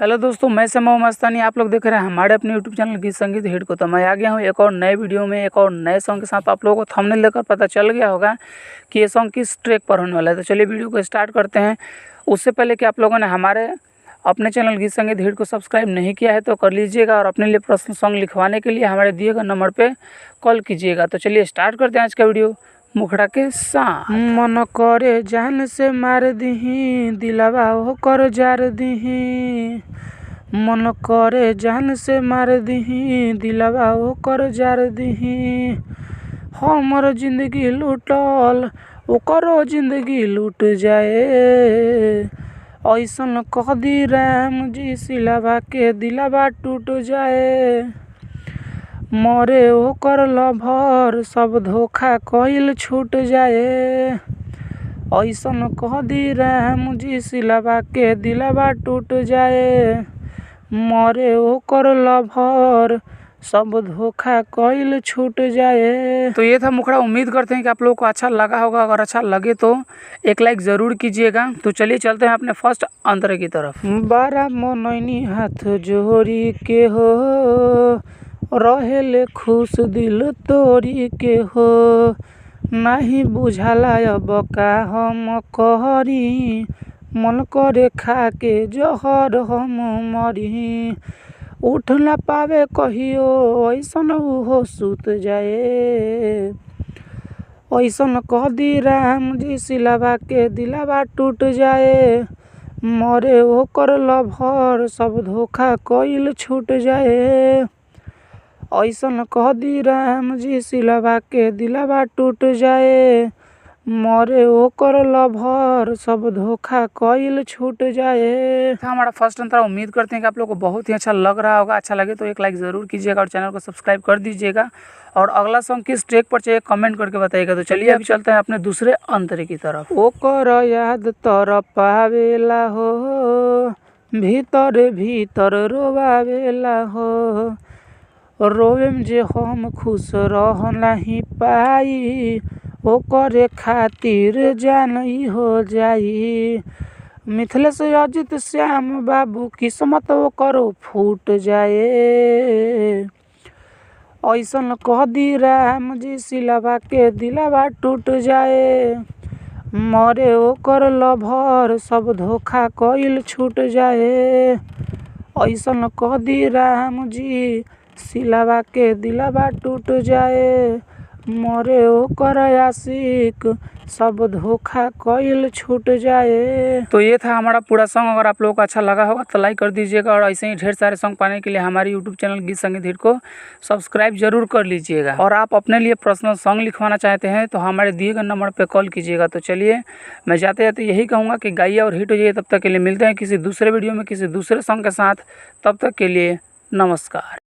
Hello दोस्तों, मैं समय मस्तानी। आप लोग देख रहे हैं हमारे अपने यूट्यूब चैनल गीत संगीत हिट को। तो मैं आ गया हूँ एक और नए वीडियो में, एक और नए सॉन्ग के साथ। आप लोगों को थंबनेल देखकर पता चल गया होगा कि ये सॉन्ग किस ट्रैक पर होने वाला है। तो चलिए वीडियो को स्टार्ट करते हैं। उससे पहले कि आप लोगों ने हमारे अपने चैनल गीत संगीत हिट को सब्सक्राइब नहीं किया है तो कर लीजिएगा, और अपने लिए पर्सनल सॉन्ग लिखवाने के लिए हमारे दिए गए नंबर पर कॉल कीजिएगा। तो चलिए स्टार्ट करते हैं आज का वीडियो मुखड़ा के साथ। मन करे जान से मार दीही, दिलावा होकर जार दीही। मन करे जान से मार दीही, दिलावा होकर जार दीही। हमर जिंदगी लूटल ओकरो जिंदगी लूट जाए, ऐसन कह दी राम जी सिलावा के दिलावा टूट जाए। मरे ओकर लभर सब धोखा कइल छूट जाए, ऐसन कह दी राम जी सिलावा के दिलावा टूट जाए। मरे ओकर लभर सब धोखा कइल छूट जाए। तो ये था मुखड़ा। उम्मीद करते हैं कि आप लोगों को अच्छा लगा होगा। अगर अच्छा लगे तो एक लाइक ज़रूर कीजिएगा। तो चलिए चलते हैं अपने फर्स्ट अंतरे की तरफ। बारा मनैनी हाथ जोड़ी के हो, रहेले खुश दिल तोड़ी के हो। नहीं बुझाला अब का हम कहरी, मन करे खा के जहर हम मरी। उठ न पावे कहियो ऐसन उहो सुत जाए, ऐसन कह दी राम जी सिलावा के दिलावा टूट जाए। मरे ओकर लभर सब धोखा कइल छूट जाए, ऐसन कह दी राम जी सिलावा के दिलावा टूट जाए। मरे ओकर लभर सब धोखा कइल छूट जाए। हमारा फर्स्ट अंतरा। उम्मीद करते हैं कि आप लोगों को बहुत ही अच्छा लग रहा होगा। अच्छा लगे तो एक लाइक ज़रूर कीजिएगा और चैनल को सब्सक्राइब कर दीजिएगा। और अगला सॉन्ग किस ट्रैक पर चाहिए कमेंट करके बताइएगा। तो चलिए अभी चलते हैं अपने दूसरे अंतरे की तरफ। ओकर याद तर पावेला हो, भीतर भीतर रोवावेला हो। रोवेम जे हम खुश रह नहीं पाई, ओकरे खातिर जान हो जाई। मिथिलेश अजित श्याम बाबू किस्मत ओकरो फूट जाए, ऐसन कह दी राम जी सिलावा के दिलावा टूट जाए। मरे ओकर लभर सब धोखा कइल छूट जाए, ऐसन कह दी राम जी सिलावा के दिलावा टूट जाए। मरे ओकर आशिक सब धोखा कइल छूट जाए। तो ये था हमारा पूरा सॉन्ग। अगर आप लोगों को अच्छा लगा होगा तो लाइक कर दीजिएगा, और ऐसे ही ढेर सारे सॉन्ग पाने के लिए हमारे यूट्यूब चैनल गीत संगीत हिट को सब्सक्राइब जरूर कर लीजिएगा। और आप अपने लिए पर्सनल सॉन्ग लिखवाना चाहते हैं तो हमारे दिए गए नंबर पर कॉल कीजिएगा। तो चलिए मैं जाते जाते यही कहूँगा कि गाइए और हिट हो जाइए। तब तक के लिए मिलते हैं किसी दूसरे वीडियो में किसी दूसरे सॉन्ग के साथ। तब तक के लिए नमस्कार।